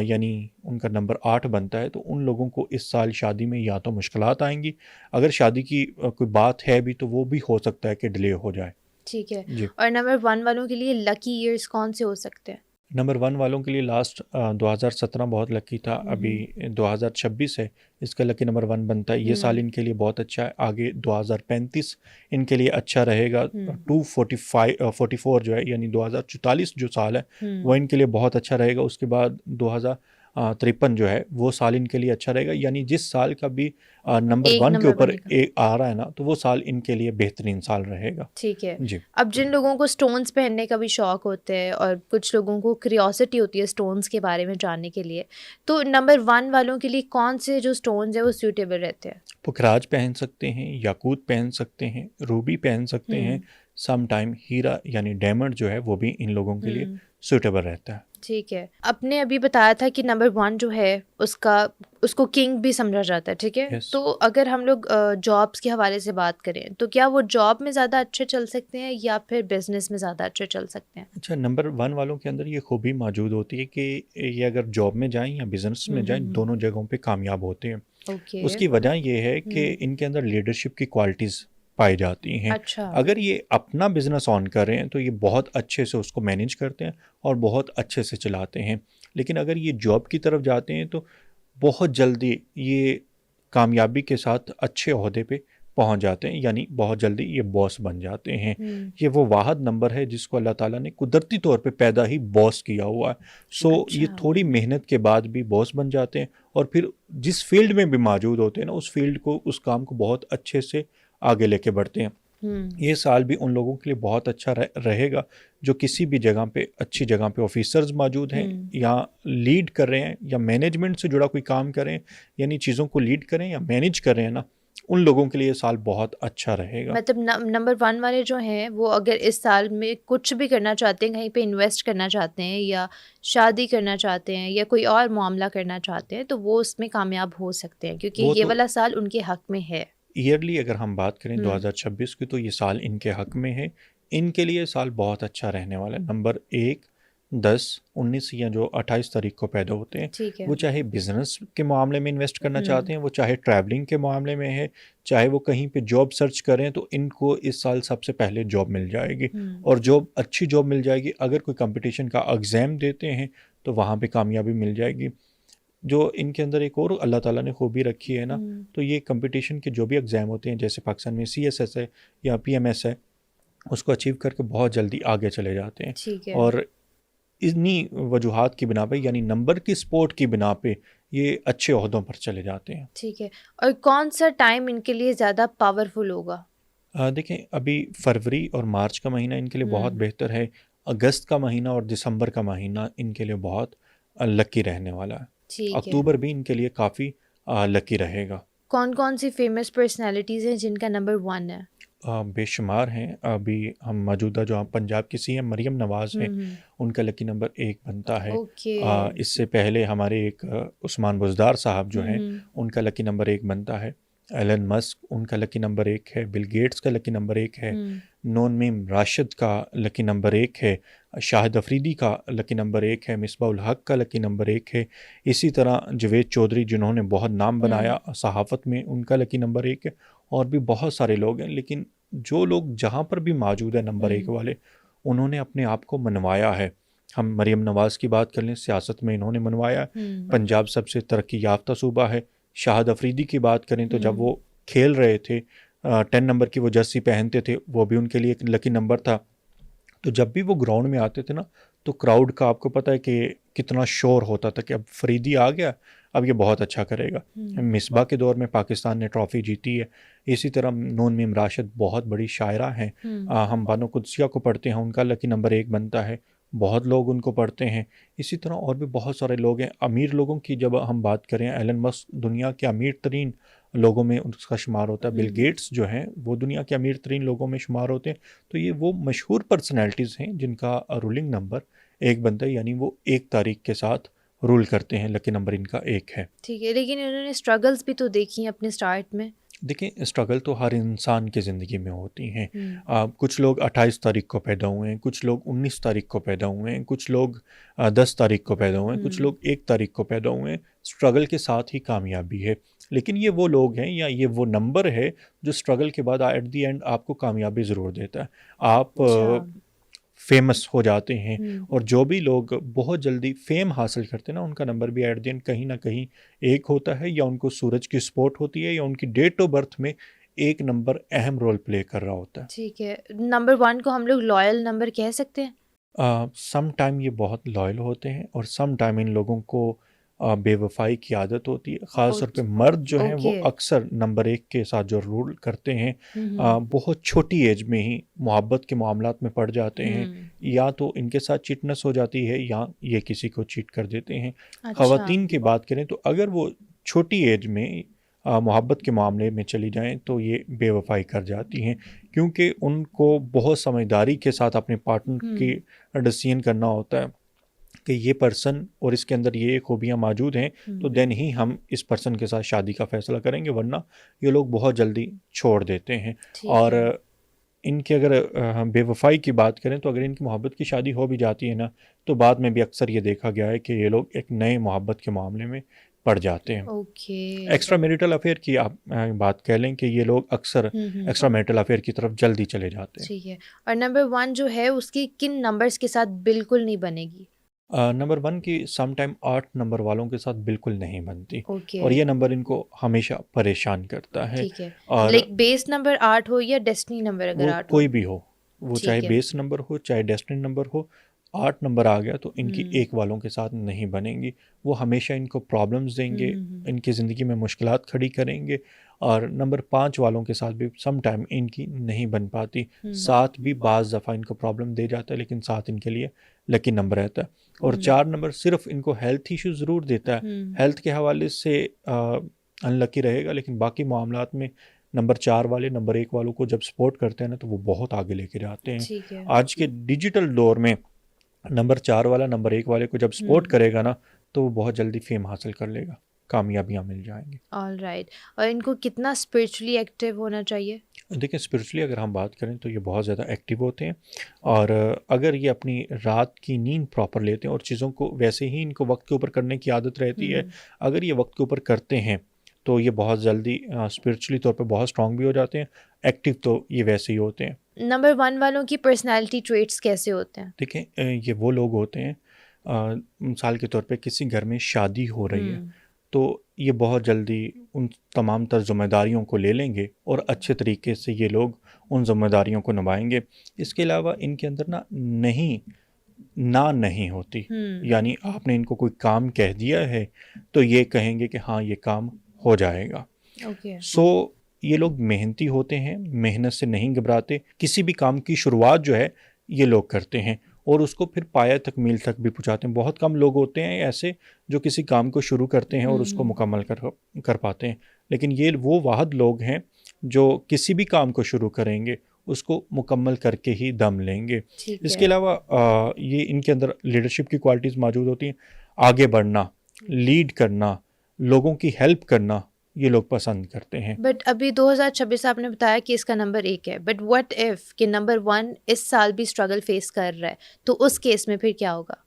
यानी उनका नंबर 8 बनता है, तो उन लोगों को इस साल शादी में या तो मुश्किलात आएंगी, अगर शादी की कोई बात है भी तो वो भी हो सकता है कि डिले हो जाए। ठीक है। और नंबर 1 वालों के लिए लकी ईयर्स कौन से हो सकते हैं? नंबर 1 वालों के लिए लास्ट 2017 बहुत लकी था, अभी 2026 है, इसका लकी नंबर 1 बनता है। ये साल इनके लिए बहुत अच्छा है। आगे 2035 इनके लिए अच्छा रहेगा। 245 44 जो है यानी 2044 जो साल है वो इनके लिए बहुत अच्छा रहेगा। उसके बाद 2053 जो है वो साल इनके लिए अच्छा रहेगा। यानी जिस साल का भी नंबर एक 1 के नंबर ऊपर बनेगा। एक आ रहा है ना, तो वो साल इनके लिए बेहतरीन साल रहेगा। ठीक है। जी। अब जिन लोगों को स्टोन्स पहनने का भी शौक होता है और कुछ लोगों को क्यूरियोसिटी होती है स्टोन्स के बारे में जानने के लिए, तो नंबर 1 वालों के लिए कौन से जो स्टोन्स है वो सूटेबल रहते हैं? पुखराज पहन सकते हैं, याकूत पहन सकते हैं, रूबी पहन सकते हैं। सम टाइम हीरा यानी डायमंड जो है वो भी इन लोगों के लिए सूटेबल रहता है। ठीक है। आपने अभी बताया था कि नंबर 1 जो है उसको किंग भी समझा जाता है, ठीक है? यस। तो अगर हम लोग जॉब्स के हवाले से बात करें तो क्या वो जॉब में ज़्यादा अच्छे चल सकते हैं या फिर बिजनेस में ज़्यादा अच्छे चल सकते हैं? अच्छा, नंबर 1 वालों के अंदर ये खूबी मौजूद होती है कि ये अगर जॉब में जाएं या बिजनेस में जाएं, दोनों जगहों पे कामयाब होते हैं। ओके। उसकी वजह ये है कि इनके अंदर लीडरशिप की क्वालिटीज़ पाई जाती हैं। अच्छा। अगर ये अपना बिजनेस ऑन कर रहे हैं तो ये बहुत अच्छे से उसको मैनेज करते हैं और बहुत अच्छे से चलाते हैं। लेकिन अगर ये जॉब की तरफ जाते हैं तो बहुत जल्दी ये कामयाबी के साथ अच्छे ओहदे पे पहुंच जाते हैं, यानी बहुत जल्दी ये बॉस बन जाते हैं। ये वो वाहद नंबर है जिसको अल्लाह ताला ने कुदरती तौर पे पैदा ही बॉस किया हुआ है। सो ये अच्छा। थोड़ी मेहनत के बाद भी बॉस बन जाते हैं और फिर जिस फील्ड में भी मौजूद होते हैं ना, उस फील्ड को, उस काम को बहुत अच्छे से आगे लेके बढ़ते हैं। ये साल भी उन लोगों के लिए बहुत अच्छा रहेगा जो किसी भी जगह पे, अच्छी जगह पे ऑफिसर्स मौजूद हैं या लीड कर रहे हैं या मैनेजमेंट से जुड़ा कोई काम करें, यानी चीज़ों को लीड करें या मैनेज कर रहे हैं ना, उन लोगों के लिए ये साल बहुत अच्छा रहेगा। मतलब नंबर 1 वाले जो हैं वो अगर इस साल में कुछ भी करना चाहते हैं, कहीं पे इन्वेस्ट करना चाहते हैं या शादी करना चाहते हैं या कोई और मामला करना चाहते हैं, तो वो उसमें कामयाब हो सकते हैं क्योंकि वो ये तो वाला साल उनके हक में है। ईयरली अगर हम बात करें 2026 की, तो ये साल इनके हक में है। इनके लिए साल बहुत अच्छा रहने वाला है। नंबर 1, 10, 19 या जो 28 तारीख को पैदा होते हैं, ठीक है। वो चाहे बिजनेस के मामले में इन्वेस्ट करना चाहते हैं, वो चाहे ट्रैवलिंग के मामले में है, चाहे वो कहीं पे जॉब सर्च करें, तो इनको इस साल सबसे पहले जॉब मिल जाएगी और जॉब, अच्छी जॉब मिल जाएगी। अगर कोई कंपटीशन का एग्ज़ाम देते हैं तो वहाँ पे कामयाबी मिल जाएगी। जो इनके अंदर एक और अल्लाह ताला ने खूबी रखी है ना, तो ये कंपटीशन के जो भी एग्ज़ाम होते हैं, जैसे पाकिस्तान में CSS है या PMS है, उसको अचीव करके बहुत जल्दी आगे चले जाते हैं। ठीक है। और इन्हीं वजूहात की बिना पे, यानी नंबर की सपोर्ट की बिना पे, ये अच्छे ओहदों पर चले जाते हैं। ठीक है। और कौन सा टाइम इनके लिए ज़्यादा पावरफुल होगा? देखें, अभी फरवरी और मार्च का महीना इनके लिए बहुत बेहतर है। अगस्त का महीना और दिसंबर का महीना इनके लिए बहुत लकी रहने वाला है। ठीक है। अक्टूबर भी इनके लिए काफ़ी लकी रहेगा। कौन कौन सी फेमस पर्सनालिटीज़ हैं जिनका नंबर 1 है? बेशुमार हैं। अभी हम मौजूदा जो पंजाब की CM मरियम नवाज़ हैं, उनका लकी नंबर 1 बनता है। ओके। इससे पहले हमारे एक उस्मान बुज़दार साहब जो हैं, उनका लकी नंबर 1 बनता है। एलन मस्क, उनका लकी नंबर 1 है। बिल गेट्स का लकी नंबर 1 है। नून मीम राशिद का लकी नंबर 1 है। शाहिद अफरीदी का लकी नंबर 1 है। मिसबाउल हक का लकी नंबर 1 है। इसी तरह जवेद चौधरी, जिन्होंने बहुत नाम बनाया सहाफ़त में, उनका लकी नंबर 1 है। और भी बहुत सारे लोग हैं, लेकिन जो लोग जहाँ पर भी मौजूद है नंबर 1 वाले, उन्होंने अपने आप को मनवाया है। हम मरियम नवाज़ की बात कर लें, सियासत में इन्होंने मनवाया। पंजाब सबसे तरक्की याफ्ता सूबा है। शाहिद अफरीदी की बात करें तो जब वो खेल रहे थे, 10 नंबर की वो जर्सी पहनते थे, वो भी उनके लिए एक लकी नंबर था। तो जब भी वो ग्राउंड में आते थे ना, तो क्राउड का आपको पता है कि कितना शोर होता था कि अब फरीदी आ गया, अब ये बहुत अच्छा करेगा। मिसबा के दौर में पाकिस्तान ने ट्रॉफ़ी जीती है। इसी तरह नून मीम राशिद बहुत बड़ी शायरा हैं। हम बानो कुदसिया को पढ़ते हैं, उनका लकी नंबर 1 बनता है। बहुत लोग उनको पढ़ते हैं। इसी तरह और भी बहुत सारे लोग हैं। अमीर लोगों की जब हम बात करें, एलन मस्क दुनिया के अमीर तरीन लोगों में उसका शुमार होता है। बिल गेट्स जो हैं वो दुनिया के अमीर तरीन लोगों में शुमार होते हैं। तो ये वो मशहूर पर्सनैलिटीज़ हैं जिनका रूलिंग नंबर 1 बनता है, यानी वो 1 तारीख के साथ रूल करते हैं। लकी नंबर इनका 1 है। ठीक है, लेकिन इन्होंने स्ट्रगल्स भी तो देखी हैं अपने स्टार्ट में। देखिए, स्ट्रगल तो हर इंसान की ज़िंदगी में होती हैं। कुछ लोग 28 तारीख को पैदा हुए हैं, कुछ लोग 19 तारीख को पैदा हुए हैं, कुछ लोग 10 तारीख को पैदा हुए हैं, कुछ लोग 1 तारीख को पैदा हुए हैं। स्ट्रगल के साथ ही कामयाबी है। लेकिन ये वो लोग हैं या ये वो नंबर है जो स्ट्रगल के बाद एट दी एंड आपको कामयाबी ज़रूर देता है। आप फेमस हो जाते हैं। हम्म, और जो भी लोग बहुत जल्दी फेम हासिल करते हैं ना, उनका नंबर भी एट द एंड कहीं ना कहीं एक होता है, या उनको सूरज की सपोर्ट होती है, या उनकी डेट ऑफ बर्थ में एक नंबर अहम रोल प्ले कर रहा होता है। ठीक है। नंबर 1 को हम लोग लॉयल नंबर कह सकते हैं? सम टाइम ये बहुत लॉयल होते हैं, और सम टाइम इन लोगों को बेवफाई की आदत होती है। ख़ास तौर पे मर्द जो हैं वो ओके। अक्सर नंबर एक के साथ जो रूल करते हैं, हम्म, बहुत छोटी एज में ही मोहब्बत के मामलात में पड़ जाते हैं। हम्म, या तो इनके साथ चिटनेस हो जाती है, या ये किसी को चीट कर देते हैं। अच्छा। ख़वातीन की बात करें तो अगर वो छोटी एज में मोहब्बत के मामले में चली जाएं तो ये बेवफाई कर जाती हैं, क्योंकि उनको बहुत समझदारी के साथ अपने पार्टनर की डिसीजन करना होता है कि ये पर्सन और इसके अंदर ये खूबियाँ मौजूद हैं, तो देन ही हम इस पर्सन के साथ शादी का फैसला करेंगे, वरना ये लोग बहुत जल्दी छोड़ देते हैं। ठीक और है। इनकी अगर हम बेवफाई की बात करें तो अगर इनकी मोहब्बत की शादी हो भी जाती है ना, तो बाद में भी अक्सर ये देखा गया है कि ये लोग एक नए मोहब्बत के मामले में पड़ जाते हैं। ओके। एक्स्ट्रा मैरिटल अफेयर की आप बात कह लें कि ये लोग अक्सर एक्स्ट्रा मैरिटल अफेयर की तरफ जल्दी चले जाते हैं। ठीक है। और नंबर 1 जो है उसकी किन नंबर्स के साथ बिल्कुल नहीं बनेगी? नंबर वन की सम टाइम 8 नंबर वालों के साथ बिल्कुल नहीं बनती, ओके। और ये नंबर इनको हमेशा परेशान करता है। ठीक है। और लाइक बेस नंबर 8 हो या डेस्टिनी नंबर अगर वो 8 हो? कोई भी हो, वो चाहे ठीक है। बेस नंबर हो चाहे डेस्टिनी नंबर हो, 8 नंबर आ गया तो इनकी हम्म, एक वालों के साथ नहीं बनेंगी। वो हमेशा इनको प्रॉब्लम्स देंगे, हम्म, इनकी ज़िंदगी में मुश्किलात खड़ी करेंगे। और नंबर 5 वालों के साथ भी सम टाइम इनकी नहीं बन पाती। हम्म, 7 भी बाज़ दफ़ा इनको प्रॉब्लम दे जाता है, लेकिन 7 इनके लिए लकी नंबर रहता है। और हम्म, 4 नंबर सिर्फ इनको हेल्थ इशू ज़रूर देता है, हेल्थ के हवाले से अनलकी रहेगा, लेकिन बाकी मामलात में नंबर 4 वाले नंबर 1 वालों को जब सपोर्ट करते हैं ना, तो वो बहुत आगे लेके जाते हैं। ठीक है। आज के डिजिटल दौर में नंबर 4 वाला नंबर 1 वाले को जब सपोर्ट करेगा ना, तो वो बहुत जल्दी फेम हासिल कर लेगा, कामयाबियाँ मिल जाएंगी। All right. और इनको कितना स्पिरिचुअली एक्टिव होना चाहिए? देखिए, स्पिरिचुअली अगर हम बात करें तो ये बहुत ज़्यादा एक्टिव होते हैं। और अगर ये अपनी रात की नींद प्रॉपर लेते हैं और चीज़ों को वैसे ही इनको वक्त के ऊपर करने की आदत रहती है, अगर ये वक्त के ऊपर करते हैं तो ये बहुत जल्दी स्पिरिचुअली तौर पे बहुत स्ट्रांग भी हो जाते हैं। एक्टिव तो ये वैसे ही होते हैं। नंबर 1 वालों की पर्सनालिटी ट्रेट्स कैसे होते हैं? देखें, ये वो लोग होते हैं, मिसाल के तौर पे किसी घर में शादी हो रही है, तो ये बहुत जल्दी उन तमाम तर ज़िम्मेदारियों को ले लेंगे और अच्छे तरीके से ये लोग उन ज़िम्मेदारियों को निभाएंगे। इसके अलावा इनके अंदर नहीं होती, यानी आपने इनको कोई काम कह दिया है तो ये कहेंगे कि हाँ, ये काम हो जाएगा। ओके। सो ये लोग मेहनती होते हैं, मेहनत से नहीं घबराते। किसी भी काम की शुरुआत जो है ये लोग करते हैं और उसको फिर पाया तकमील तक भी पहुँचाते हैं। बहुत कम लोग होते हैं ऐसे जो किसी काम को शुरू करते हैं और उसको मुकम्मल कर पाते हैं, लेकिन ये वो वाहद लोग हैं जो किसी भी काम को शुरू करेंगे उसको मुकम्मल करके ही दम लेंगे। ठीक इसके है। अलावा ये इनके अंदर लीडरशिप की क्वालिटीज़ मौजूद होती हैं। आगे बढ़ना, लीड करना, लोगों की हेल्प करना ये लोग पसंद करते हैं। बट अभी 2026 आपने बताया कि इसका नंबर 1 है, बट व्हाट इफ कि नंबर 1 इस साल भी स्ट्रगल फेस कर रहा है, तो उस केस में फिर क्या होगा?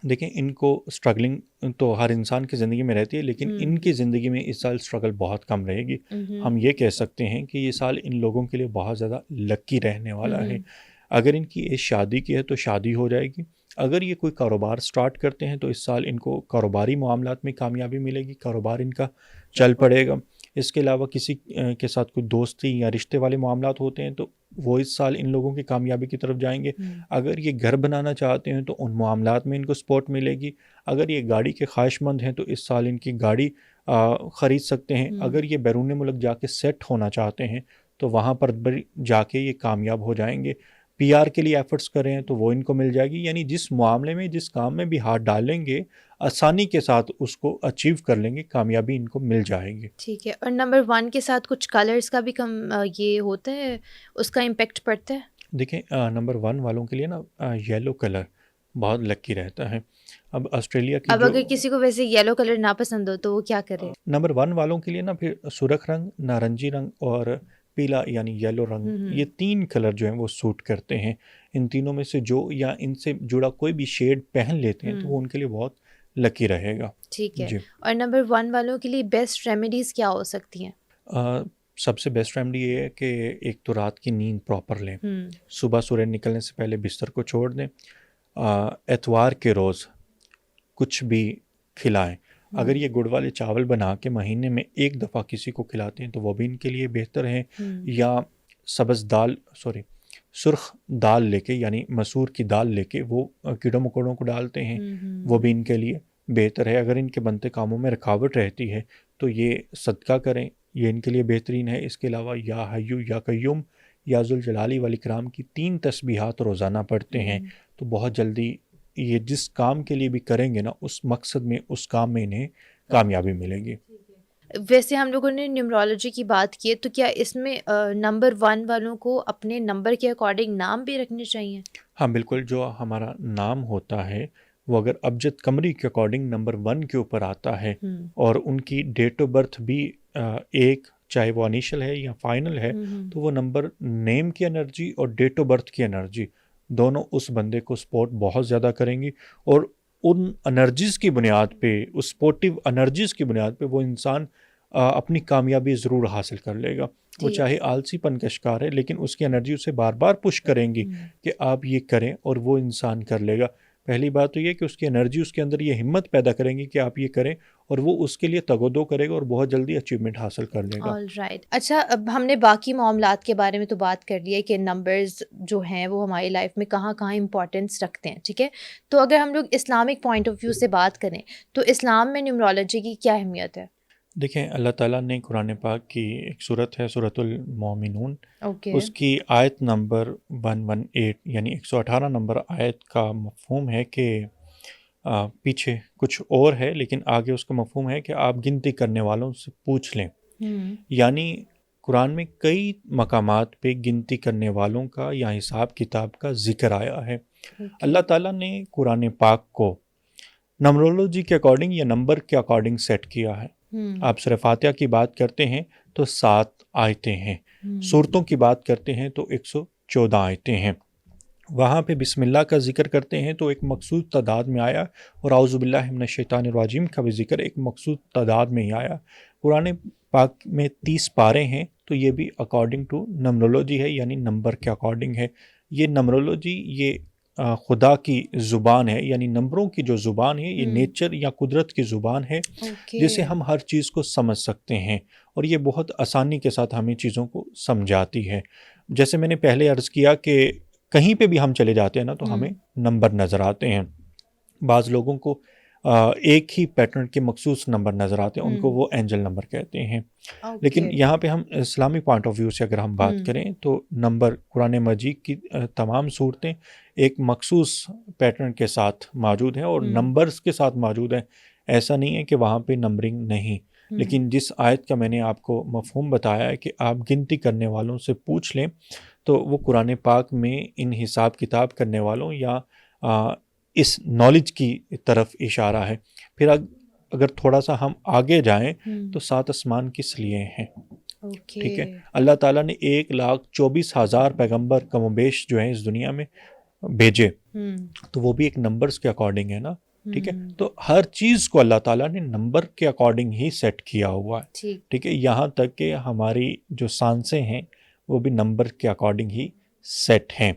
देखें, इनको स्ट्रगलिंग तो हर इंसान की ज़िंदगी में रहती है, लेकिन इनकी ज़िंदगी में इस साल स्ट्रगल बहुत कम रहेगी। हम ये कह सकते हैं कि ये साल इन लोगों के लिए बहुत ज़्यादा लकी रहने वाला है। अगर इनकी एज शादी की है तो शादी हो जाएगी। अगर ये कोई कारोबार स्टार्ट करते हैं तो इस साल इनको कारोबारी मामलात में कामयाबी मिलेगी, कारोबार इनका चल पड़ेगा। इसके अलावा किसी के साथ कोई दोस्ती या रिश्ते वाले मामलात होते हैं तो वो इस साल इन लोगों की कामयाबी की तरफ जाएंगे। अगर ये घर बनाना चाहते हैं तो उन मामलात में इनको सपोर्ट मिलेगी। अगर ये गाड़ी के ख्वाहिशमंद हैं तो इस साल इनकी गाड़ी ख़रीद सकते हैं। अगर ये बैरून मुल्क जाके सेट होना चाहते हैं तो वहाँ पर भी जाके ये कामयाब हो जाएंगे। पीआर के लिए एफर्ट्स कर रहे हैं तो वो इनको मिल जाएगी। यानी जिस मामले में, जिस काम में भी हाथ डालेंगे, आसानी के साथ उसको अचीव कर लेंगे, कामयाबी इनको मिल जाएगी। ठीक है। और नंबर 1 के साथ कुछ कलर्स का भी ये होता है, उसका इम्पेक्ट पड़ता है? देखें, नंबर 1 वालों के लिए ना येलो कलर बहुत लकी रहता है। अब ऑस्ट्रेलिया की अब जो अगर किसी को वैसे येलो कलर ना पसंद हो तो वो क्या करे? नंबर 1 वालों के लिए ना फिर सुर्ख रंग, नारंगी रंग और पीला यानी येलो रंग, ये 3 कलर जो हैं वो सूट करते हैं। इन तीनों में से जो या इनसे जुड़ा कोई भी शेड पहन लेते हैं तो वो उनके लिए बहुत लकी रहेगा। ठीक है। जी। और नंबर 1 वालों के लिए बेस्ट रेमेडीज क्या हो सकती हैं? सबसे बेस्ट रेमेडी ये है कि एक तो रात की नींद प्रॉपर लें, सुबह सूरज निकलने से पहले बिस्तर को छोड़ दें, एतवार के रोज़ कुछ भी खिलाएं। अगर ये गुड़ वाले चावल बना के महीने में एक दफ़ा किसी को खिलाते हैं तो वो भी इनके लिए बेहतर है। या सुर्ख दाल लेके, यानी मसूर की दाल लेके वो कीड़ों मकोड़ों को डालते हैं, वो भी इनके लिए बेहतर है। अगर इनके बनते कामों में रुकावट रहती है तो ये सदका करें, ये इनके लिए बेहतरीन है। इसके अलावा या हय्यू या कय्यूम या जुल जलाली वाल इकराम की 3 तस्बीहात रोज़ाना पढ़ते हैं तो बहुत जल्दी ये जिस काम के लिए भी करेंगे ना, उस मकसद में, उस काम में इन्हें कामयाबी मिलेगी। वैसे हम लोगों ने न्यूमरोलॉजी की बात की है, तो क्या इसमें नंबर 1 वालों को अपने नंबर के अकॉर्डिंग नाम भी रखने चाहिए? हाँ बिल्कुल, जो हमारा नाम होता है वो अगर अबजद कमरी के अकॉर्डिंग नंबर 1 के ऊपर आता है और उनकी डेट ऑफ बर्थ भी एक, चाहे वो इनिशियल है या फाइनल है, तो वो नंबर नेम की एनर्जी और डेट ऑफ बर्थ की एनर्जी दोनों उस बंदे को सपोर्ट बहुत ज़्यादा करेंगी। और उन एनर्जीज़ की बुनियाद पे, उस स्पोर्टिव एनर्जीज़ की बुनियाद पे वो इंसान अपनी कामयाबी ज़रूर हासिल कर लेगा। वो चाहे आलसीपन का शिकार है, लेकिन उसकी एनर्जी उसे बार बार पुश करेंगी कि आप ये करें, और वो इंसान कर लेगा। पहली बात तो ये कि उसकी एनर्जी उसके अंदर ये हिम्मत पैदा करेंगी कि आप ये करें, और वो उसके लिए तगोदो करेगा और बहुत जल्दी अचीवमेंट हासिल कर लेगा। ऑलराइट। अच्छा, अब हमने बाकी मामलात के बारे में तो बात कर लिया कि नंबर्स जो हैं वो हमारी लाइफ में कहाँ कहाँ इंपॉर्टेंस रखते हैं, ठीक है। तो अगर हम लोग इस्लामिक पॉइंट ऑफ व्यू से बात करें तो इस्लाम में न्यूमरोलॉजी की क्या अहमियत है? देखें, अल्लाह ताला ने कुरान पाक की एक सूरत है, सूरतुल मोमिनून, उसकी आयत नंबर 118 यानी 118 नंबर आयत का मफहूम है कि पीछे कुछ और है, लेकिन आगे उसका मफहूम है कि आप गिनती करने वालों से पूछ लें। यानी कुरान में कई मकामात पे गिनती करने वालों का या हिसाब किताब का जिक्र आया है। अल्लाह ताला ने कुरान पाक को नंबरोलॉजी के अकॉर्डिंग या नंबर के अकॉर्डिंग सेट किया है। आप सूरह फातिहा की बात करते हैं तो 7 आयतें हैं, सूरतों की बात करते हैं तो 114 आयतें हैं। वहाँ पे बिस्मिल्लाह का जिक्र करते हैं तो एक मखसूस तादाद में आया, और औज़ु बिल्लाहि मिनश शैतानिर रजीम का भी जिक्र एक मखसूस तादाद में ही आया। कुरान पाक में 30 पारे हैं, तो ये भी अकॉर्डिंग टू नंबरोलॉजी है, यानी नंबर के अकॉर्डिंग है। ये नंबरोलॉजी ये खुदा की ज़ुबान है, यानी नंबरों की जो ज़ुबान है ये नेचर या कुदरत की ज़ुबान है, जिसे हम हर चीज़ को समझ सकते हैं, और ये बहुत आसानी के साथ हमें चीज़ों को समझाती है। जैसे मैंने पहले अर्ज़ किया कि कहीं पे भी हम चले जाते हैं ना तो हमें नंबर नज़र आते हैं। बाज़ लोगों को एक ही पैटर्न के मखसूस नंबर नज़र आते हैं, उनको वो एंजल नंबर कहते हैं। लेकिन यहाँ पे हम इस्लामी पॉइंट ऑफ व्यू से अगर हम बात करें तो नंबर कुरान मजीद की तमाम सूरतें एक मखसूस पैटर्न के साथ मौजूद हैं और नंबर्स के साथ मौजूद हैं। ऐसा नहीं है कि वहाँ पे नंबरिंग नहीं, लेकिन जिस आयत का मैंने आपको मफहूम बताया है कि आप गिनती करने वालों से पूछ लें, तो वो कुरान पाक में इन हिसाब किताब करने वालों या इस नॉलेज की तरफ इशारा है। फिर अगर थोड़ा सा हम आगे जाएं तो 7 आसमान किस लिए हैं, ठीक है। अल्लाह ताला ने 1,24,000 पैगंबर कमोबेश जो हैं इस दुनिया में भेजे, तो वो भी एक नंबर्स के अकॉर्डिंग है ना, ठीक है। तो हर चीज़ को अल्लाह ताला ने नंबर के अकॉर्डिंग ही सेट किया हुआ है, ठीक है। यहाँ तक कि हमारी जो सांसें हैं वो भी नंबर के अकॉर्डिंग ही सेट हैं।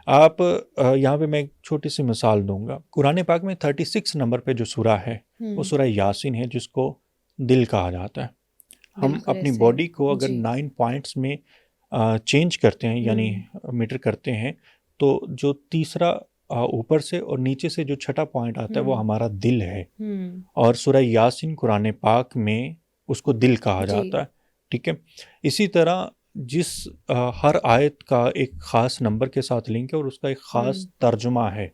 आप यहाँ पे मैं एक छोटी सी मिसाल दूंगा। कुरान पाक में 36 नंबर पे जो सूरा है वो सूरा यासीन है, जिसको दिल कहा जाता है। हम अपनी बॉडी को अगर 9 पॉइंट्स में चेंज करते हैं यानी मीटर करते हैं, तो जो तीसरा ऊपर से और नीचे से जो छठा पॉइंट आता है वो हमारा दिल है, और सूरा यासीन कुरान पाक में उसको दिल कहा जाता है, ठीक है। इसी तरह जिस हर आयत का एक ख़ास नंबर के साथ लिंक है और उसका एक ख़ास तर्जुमा है,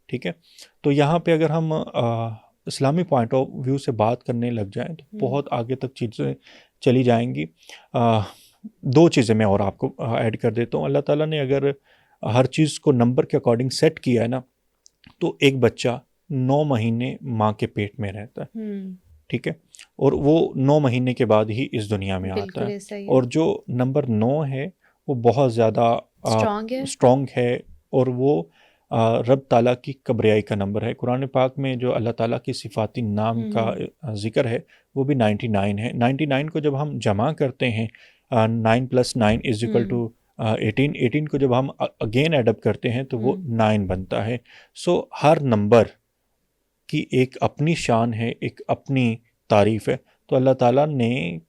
ठीक है। तो यहाँ पे अगर हम इस्लामी पॉइंट ऑफ व्यू से बात करने लग जाएं तो बहुत आगे तक चीज़ें चली जाएंगी। 2 चीज़ें मैं और आपको ऐड कर देता हूँ। अल्लाह ताला ने अगर हर चीज़ को नंबर के अकॉर्डिंग सेट किया है ना, तो एक बच्चा 9 महीने माँ के पेट में रहता है, ठीक है, और वो 9 महीने के बाद ही इस दुनिया में आता है। और जो नंबर 9 है वो बहुत ज़्यादा स्ट्रॉन्ग है, और वो रब ताला की कब्रियाई का नंबर है। कुरान पाक में जो अल्लाह ताला की सिफाती नाम का जिक्र है वो भी 99 है। 99 को जब हम जमा करते हैं 9 + 9 = 18, 18 को जब हम अगेन एडअप करते हैं तो वो 9 बनता है। सो हर नंबर की एक अपनी शान है, एक अपनी तारीफ है। तो अल्लाह ताला ने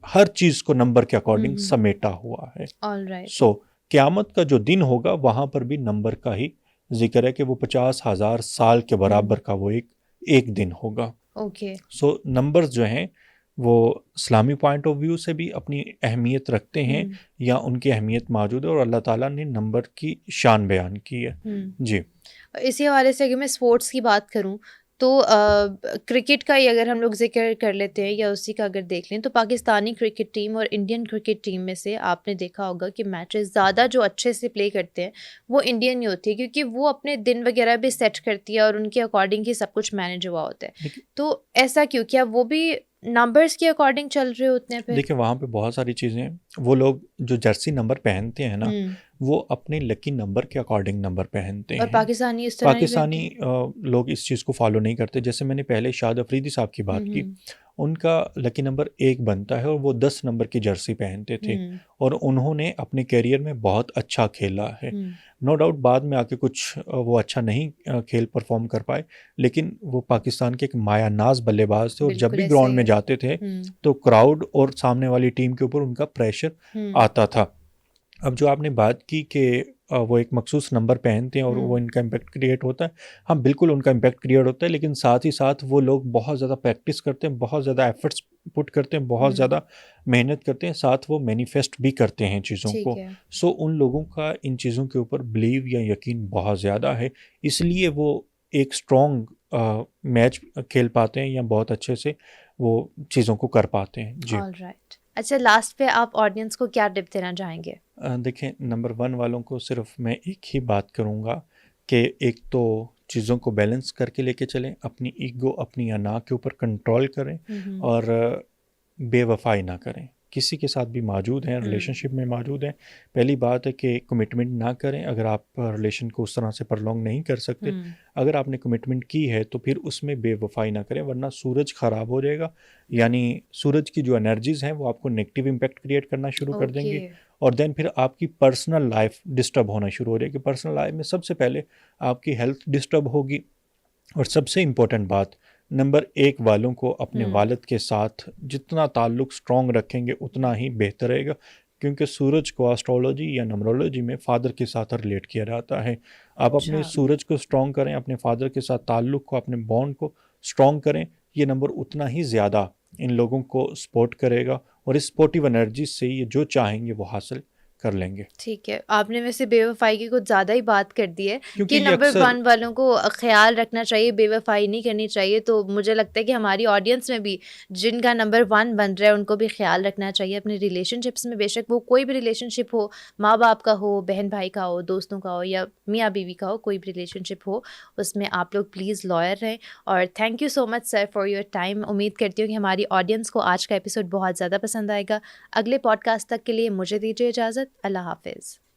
हर चीज़ को नंबर के अकॉर्डिंग समेटा हुआ है। ऑलराइट। सो क़यामत का जो दिन होगा वहाँ पर भी नंबर का ही जिक्र है कि वो 50,000 साल के बराबर का वो एक दिन होगा। ओके। सो नंबर्स जो हैं वो इस्लामी पॉइंट ऑफ व्यू से भी अपनी अहमियत रखते हैं या उनकी अहमियत मौजूद है, और अल्लाह ताला ने नंबर की शान बयान की है। जी। इसी हवाले से अगर मैं स्पोर्ट्स की बात करूं तो क्रिकेट का ही अगर हम लोग जिक्र कर लेते हैं या उसी का अगर देख लें तो पाकिस्तानी क्रिकेट टीम और इंडियन क्रिकेट टीम में से आपने देखा होगा कि मैचेस ज़्यादा जो अच्छे से प्ले करते हैं वो इंडियन ही होती है, क्योंकि वो अपने दिन वगैरह भी सेट करती है और उनके अकॉर्डिंग ही सब कुछ मैनेज हुआ होता है। तो ऐसा क्यों, क्या वो भी नंबर्स के अकॉर्डिंग चल रहे होते हैं? देखिए वहाँ पे बहुत सारी चीज़ें हैं। वो लोग जो जर्सी नंबर पहनते हैं ना, वो अपने लकी नंबर के अकॉर्डिंग नंबर पहनते हैं। और पाकिस्तानी इस तरह नहीं पाकिस्तानी लोग इस चीज़ को फॉलो नहीं करते। जैसे मैंने पहले शाहिद अफरीदी साहब की बात की, उनका लकी नंबर 1 बनता है और वो 10 नंबर की जर्सी पहनते थे और उन्होंने अपने करियर में बहुत अच्छा खेला है। नो डाउट बाद में आके कुछ वो अच्छा नहीं खेल परफॉर्म कर पाए, लेकिन वो पाकिस्तान के एक मायानाज बल्लेबाज थे और जब भी ग्राउंड में जाते थे तो क्राउड और सामने वाली टीम के ऊपर उनका प्रेशर आता था। अब जो आपने बात की कि वो एक मखसूस नंबर पहनते हैं और वो इनका इम्पैक्ट क्रिएट होता है, हाँ बिल्कुल उनका इम्पैक्ट क्रिएट होता है, लेकिन साथ ही साथ वो लोग बहुत ज़्यादा प्रैक्टिस करते हैं, बहुत ज़्यादा एफर्ट्स पुट करते हैं, बहुत ज़्यादा मेहनत करते हैं, साथ वो मैनिफेस्ट भी करते हैं चीज़ों को। सो उन लोगों का इन चीज़ों के ऊपर बिलीव या यकीन बहुत ज़्यादा है, इसलिए वो एक स्ट्रॉन्ग मैच खेल पाते हैं या बहुत अच्छे से वो चीज़ों को कर पाते हैं। जी। ऑलराइट। अच्छा, लास्ट पे आप ऑडियंस को क्या टिप देना चाहेंगे? देखें, नंबर 1 वालों को सिर्फ मैं एक ही बात करूँगा कि एक तो चीज़ों को बैलेंस करके लेके चलें, अपनी ईगो, अपनी अना के ऊपर कंट्रोल करें और बेवफाई ना करें। किसी के साथ भी मौजूद हैं, रिलेशनशिप में मौजूद हैं, पहली बात है कि कमिटमेंट ना करें अगर आप रिलेशन को उस तरह से प्रलॉन्ग नहीं कर सकते। अगर आपने कमिटमेंट की है तो फिर उसमें बेवफाई ना करें, वरना सूरज ख़राब हो जाएगा। यानी सूरज की जो एनर्जीज़ हैं वो आपको नेगेटिव इम्पैक्ट क्रिएट करना शुरू कर देंगे और देन फिर आपकी पर्सनल लाइफ डिस्टर्ब होना शुरू हो जाएगी। पर्सनल लाइफ में सबसे पहले आपकी हेल्थ डिस्टर्ब होगी और सबसे इम्पोर्टेंट बात, नंबर 1 वालों को अपने वालिद के साथ जितना ताल्लुक़ स्ट्रॉन्ग रखेंगे उतना ही बेहतर रहेगा, क्योंकि सूरज को एस्ट्रोलॉजी या नंबरोलॉजी में फादर के साथ रिलेट किया जाता है। आप अपने सूरज को स्ट्रॉन्ग करें, अपने फादर के साथ ताल्लुक़ को, अपने बॉन्ड को स्ट्रॉन्ग करें, ये नंबर उतना ही ज़्यादा इन लोगों को सपोर्ट करेगा और इस स्पोर्टिव एनर्जी से ये जो चाहेंगे वो हासिल कर लेंगे। ठीक है, आपने वैसे बेवफाई की कुछ ज़्यादा ही बात कर दी है कि नंबर 1 वालों को ख्याल रखना चाहिए, बेवफाई नहीं करनी चाहिए। तो मुझे लगता है कि हमारी ऑडियंस में भी जिनका नंबर 1 बन रहा है उनको भी ख्याल रखना चाहिए अपने रिलेशनशिप्स में, बेशक वो कोई भी रिलेशनशिप हो, माँ बाप का हो, बहन भाई का हो, दोस्तों का हो या मियाँ बीवी का हो, कोई भी रिलेशनशिप हो उसमें आप लोग प्लीज़ लॉयर रहें। और thank you so much sir for your time. उम्मीद करती हूँ कि हमारी ऑडियंस को आज का एपिसोड बहुत ज़्यादा पसंद आएगा। अगले पॉडकास्ट तक के लिए मुझे दीजिए इजाज़त। अल्लाह हाफिज़।